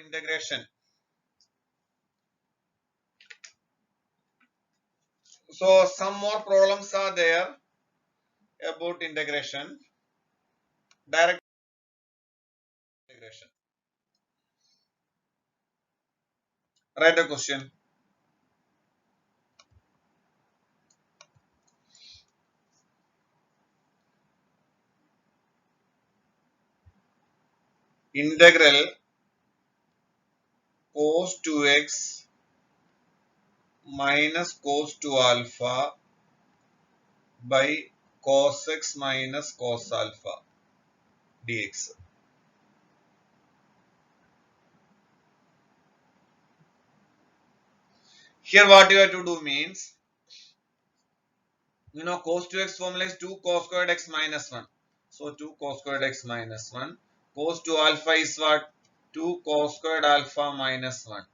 integration. So some more problems are there about integration. Direct integration. Write a question. Integral cos 2x minus cos 2 alpha by cos x minus cos alpha dx. Here what you have to do means, you know, cos 2x formula is 2 cos squared x minus 1. So 2 cos squared x minus 1. Cos 2 alpha is what? 2 cos squared alpha minus 1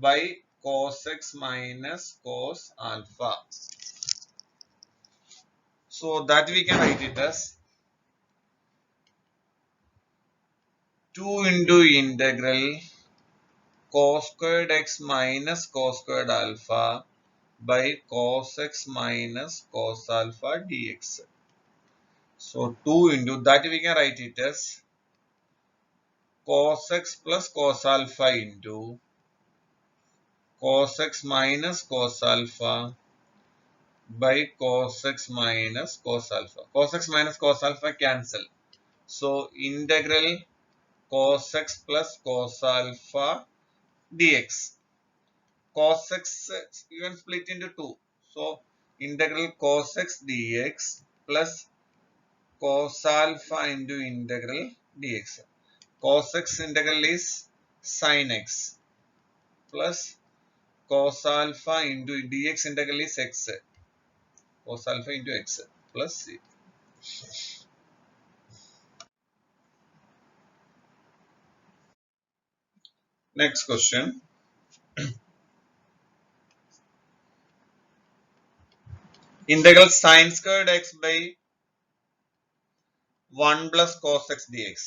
by cos x minus cos alpha. So that we can write it as 2 into integral cos squared x minus cos squared alpha by cos x minus cos alpha dx. So 2 into that we can write it as cos x plus cos alpha into cos x minus cos alpha by cos x minus cos alpha. Cos x minus cos alpha cancel. So integral cos x plus cos alpha dx. Cos x even split into 2. So integral cos x dx plus cos alpha into integral dx. Cos x integral is sin x plus cos alpha into dx integral is x. Cos alpha into x plus c. Next question. Integral sin squared x by 1 plus cos x dx.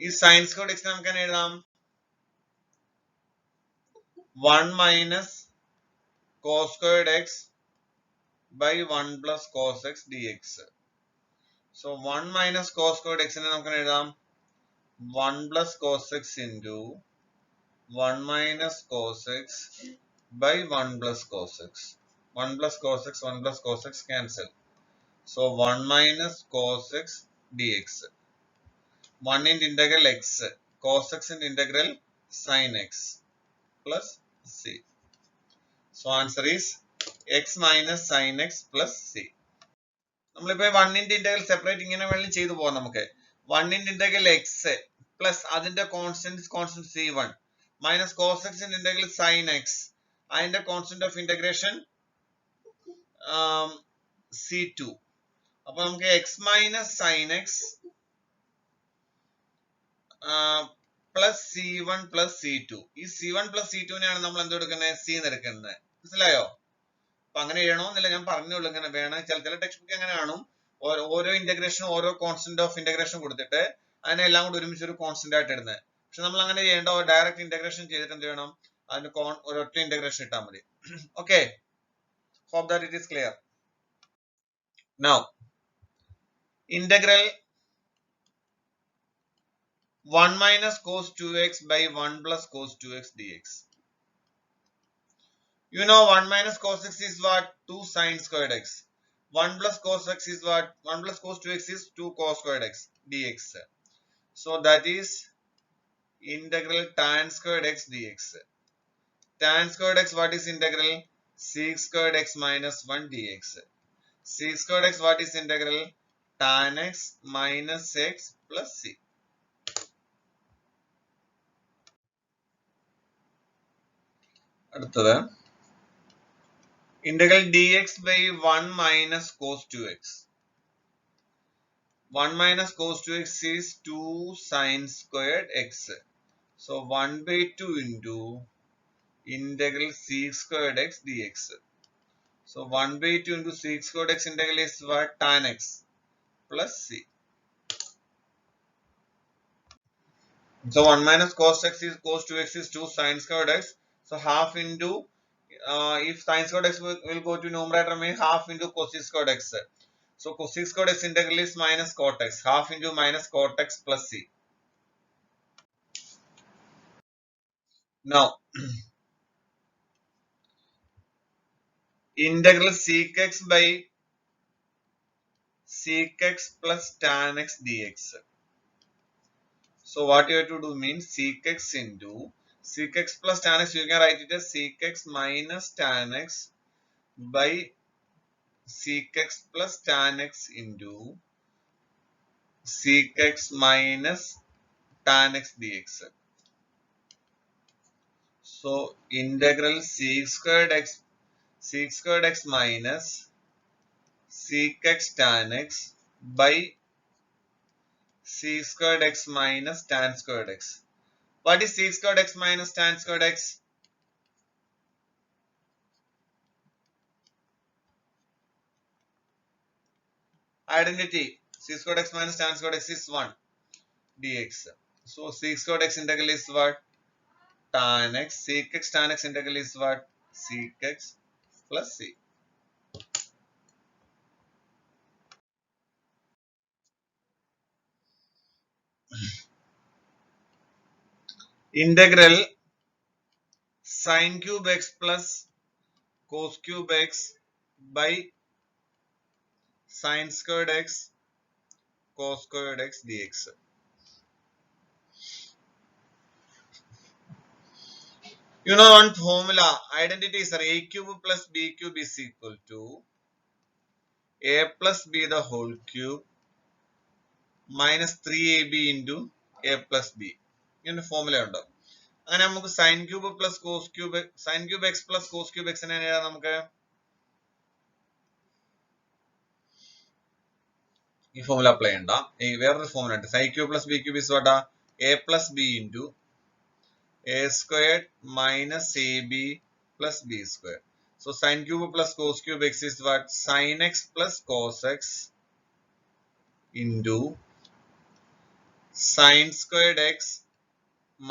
ഈ sin squared x നമുക്ക് എങ്ങനെ എഴുതാം? 1 minus cos squared x by 1 plus cos x dx. So 1 minus cos squared x നെ നമുക്ക് എഴുതാം 1 plus cos x into 1 minus cos x by 1 plus cos x. 1 plus cos x, 1 plus cos x cancel. So 1 minus cos x dx. 1 into integral x. Cos x into integral sin x plus c. So answer is x minus sin x plus c. നമ്മളിപ്പോ 1 into integral separate ഇങ്ങനെ വേണമെങ്കിൽ ചെയ്തു പോകാം നമുക്ക്. 1 into integral x plus അതിന്റെ constant c1 minus cos x into integral sin x. അതിന്റെ constant of integration c2. അപ്പൊ നമുക്ക് x minus sin x plus c1 plus c2. ഈ c1 plus c2 നെയാണ് നമ്മൾ എന്ത് എടുക്കുന്നത്? c എന്ന് എടുക്കുന്നത്. മനസ്സിലായോ? അപ്പൊ അങ്ങനെ എഴുതണമെന്നില്ല, ഞാൻ പറഞ്ഞുള്ളൂ. ഇങ്ങനെ വേണം, ചില ടെക്സ്റ്റ് ബുക്ക് എങ്ങനെ കാണും, ഓരോ ഇന്റഗ്രേഷനും ഓരോ കോൺസ്റ്റന്റ് ഓഫ് ഇന്റഗ്രേഷൻ കൊടുത്തിട്ട് അതിനെല്ലാം കൂടി ഒരുമിച്ച് ഒരു കോൺസ്റ്റന്റ് ആയിട്ട് ഇടുന്നത്. പക്ഷെ നമ്മൾ അങ്ങനെ ചെയ്യേണ്ട, ഡയറക്റ്റ് ഇന്റഗ്രേഷൻ ചെയ്തിട്ട് എന്ത് ചെയ്യണം? അതിന് ഒരൊറ്റ ഇന്റഗ്രേഷൻ ഇട്ടാൽ മതി. Okay, hope that it is clear. Now integral 1 minus cos 2x by 1 plus cos 2x dx. You know 1 minus cos x is what? 2 sin squared x. 1 plus cos x is what? 1 plus cos 2x is 2 cos squared x dx. So that is integral tan squared x dx. Tan squared x, what is integral? Sec squared x minus 1 dx. Sec squared x, what is integral? Tan x minus x plus c. അടുത്തത് integral dx by 1 minus cos 2x. 1 minus cos 2x is 2 sin squared x. So 1 by 2 into integral sec squared x dx. So 1 by 2 into sec squared x integral is what? Tan x plus c. So 1 minus cos x is cos 2x is 2 sin squared x. So half into, if sin squared x will go to numerator, mean half into cos squared x. So cos squared x integral is minus cot x. Half into minus cot x plus c. Now integral sec x by sec x plus tan x dx. So what you have to do means sec x into sec x plus tan x, you can write it as sec x minus tan x by sec x plus tan x into sec x minus tan x dx. So integral sec squared x minus sec x tan x by sec squared x minus tan squared x. What is sec squared x minus tan squared x? Identity. Sec squared x minus tan squared x is 1 dx. So sec squared x integral is what? Tan x. Sec x tan x integral is what? Sec x plus c. Integral sin cube x plus cos cube x by sin squared x cos squared x dx. You know one formula, identities are a cube plus b cube is equal to a plus b the whole cube minus 3ab into a plus b. ഇങ്ങനെ formula ഉണ്ടോ? അങ്ങനെ നമുക്ക് sine cube plus cos cube sine cube x plus cos cube x എഴുതാം. നമുക്ക് ഈ formula apply ചെയ്യണ്ട. വേറൊരു formula ഉണ്ട്. Sine cube plus b cube is what? A plus b into a squared minus a b plus b square. So sin cube plus cos cube x is what? Sin x plus cos x into sin squared x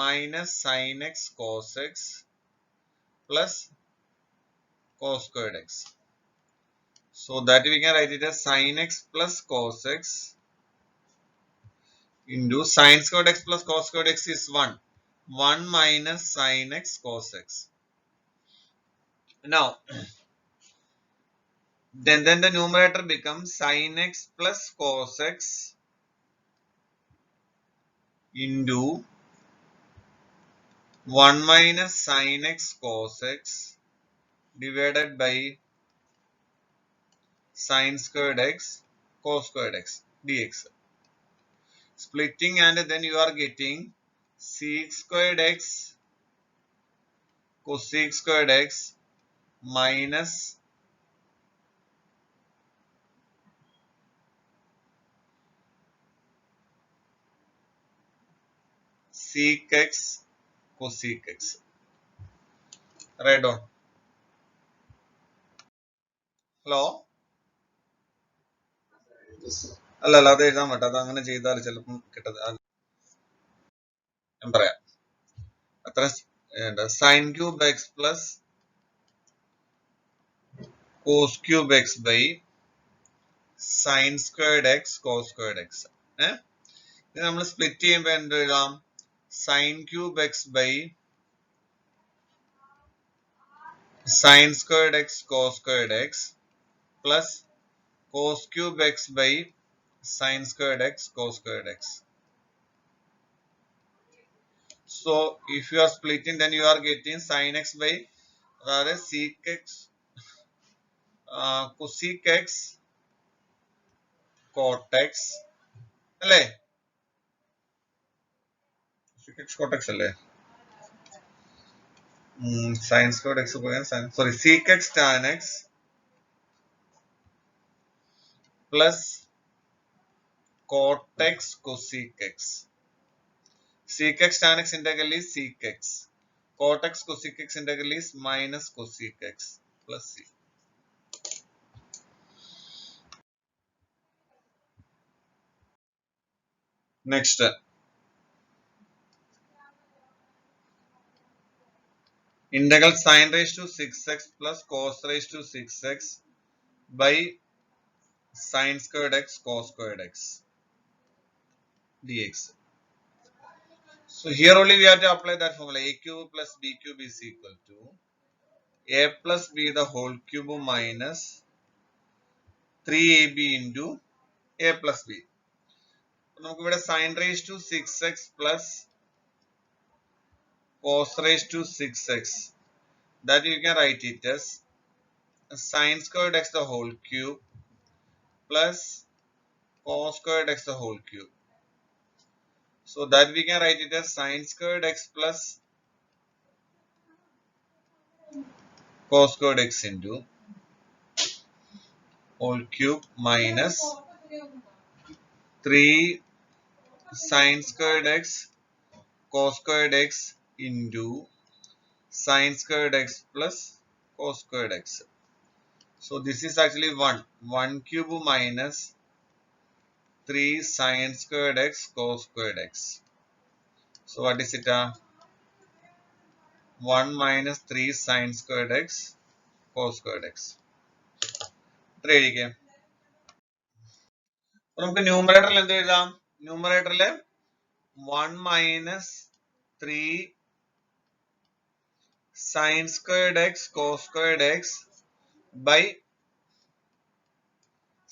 minus sin x cos x plus cos squared x. So that we can write it as sin x plus cos x into sin squared x plus cos squared x is 1. 1 minus sin x cos x. Now then the numerator becomes sin x plus cos x into 1 minus sin x cos x divided by sin squared x cos squared x dx. Splitting, and then you are getting sec squared x cosec squared x minus sec x cosec x. Write down. Hello? അല്ല അത് എഴുതാൻ പറ്റും. അത് അങ്ങനെ ചെയ്താൽ ചിലപ്പം കിട്ടത്. ഞാൻ പറയാം. അത്ര sine cube x plus cos cube x by sine squared x cos squared x. ഇത് നമ്മൾ സ്പ്ലിറ്റ് ചെയ്യുമ്പോൾ എന്ത് എഴുതാം? Sine cube x by sine squared x cos squared x plus cos cube x by sin squared x cos squared x. So if you are splitting, then you are getting sin x by sec x cosec x cot x അല്ലേ? sec x cot x അല്ലേ? sin squared x sorry sec x tan x plus cot x cosec x. Sec x tan x integral is sec x. Cot x cosec x integral is minus cosec x plus c. Next, integral sine raised to 6x plus cos raised to 6x by sine squared x cos squared x dx. So here only we have to apply that formula. A cube plus b cube is equal to a plus b the whole cube minus 3ab into a plus b. നമുക്ക് ഇവിടെ sin raised to 6x plus cos raised to 6x, that you can write it as sin squared x the whole cube plus cos squared x the whole cube. So that we can write it as sin squared x plus cos squared x into whole cube minus 3 sin squared x cos squared x into sin squared x plus cos squared x. So this is actually 1 cube minus 3 sin squared x cos squared x. So what is it? 1 minus 3 sin squared x cos squared x. നമുക്ക് ന്യൂമറേറ്ററിൽ എന്ത് എഴുതാം? ന്യൂമറേറ്ററിൽ 1 minus 3 sin squared x cos squared x by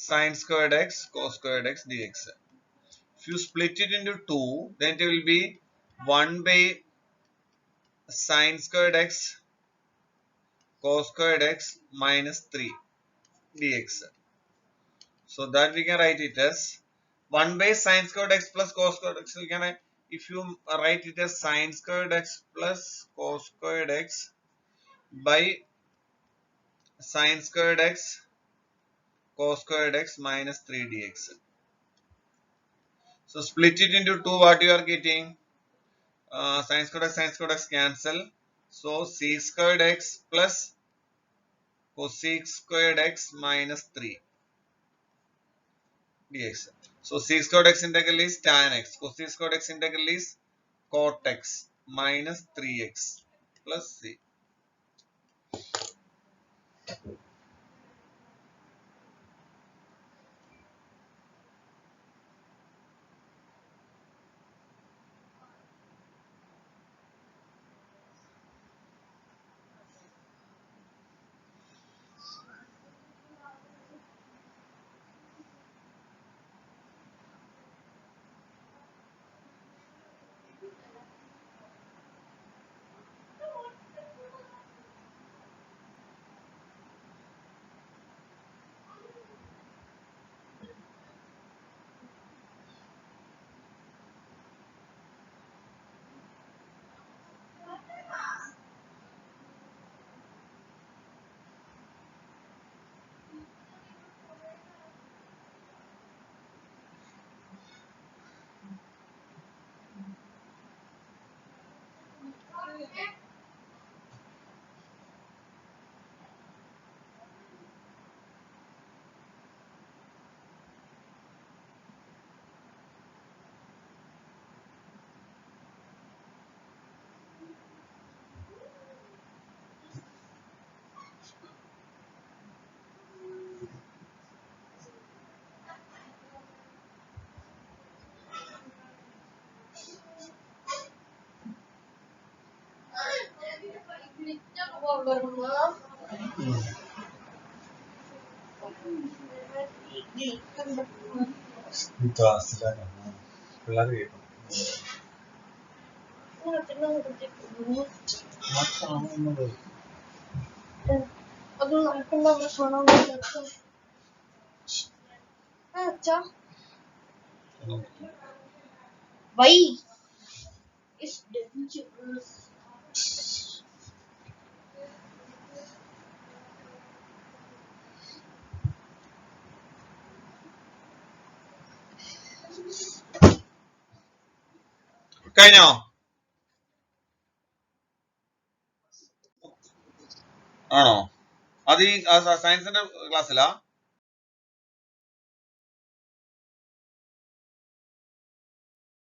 sin squared x cos squared x dx. If you split it into 2, then it will be 1 by sin squared x cos squared x minus 3 dx. So that we can write it as 1 by sin squared x plus cos squared x. We can, if you write it as sin squared x plus cos squared x by sin squared x cos squared x minus 3 dx. So split it into 2, what you are getting? Sin squared x cancel. So c squared x plus cosec squared x minus 3 dx. So c squared x integral is tan x. Cosec squared x integral is cot x minus 3x plus c. Why is dangerous? കഴിഞ്ഞോ? ആണോ? അത് ഈ സയൻസിന്റെ ക്ലാസ്സിലാ?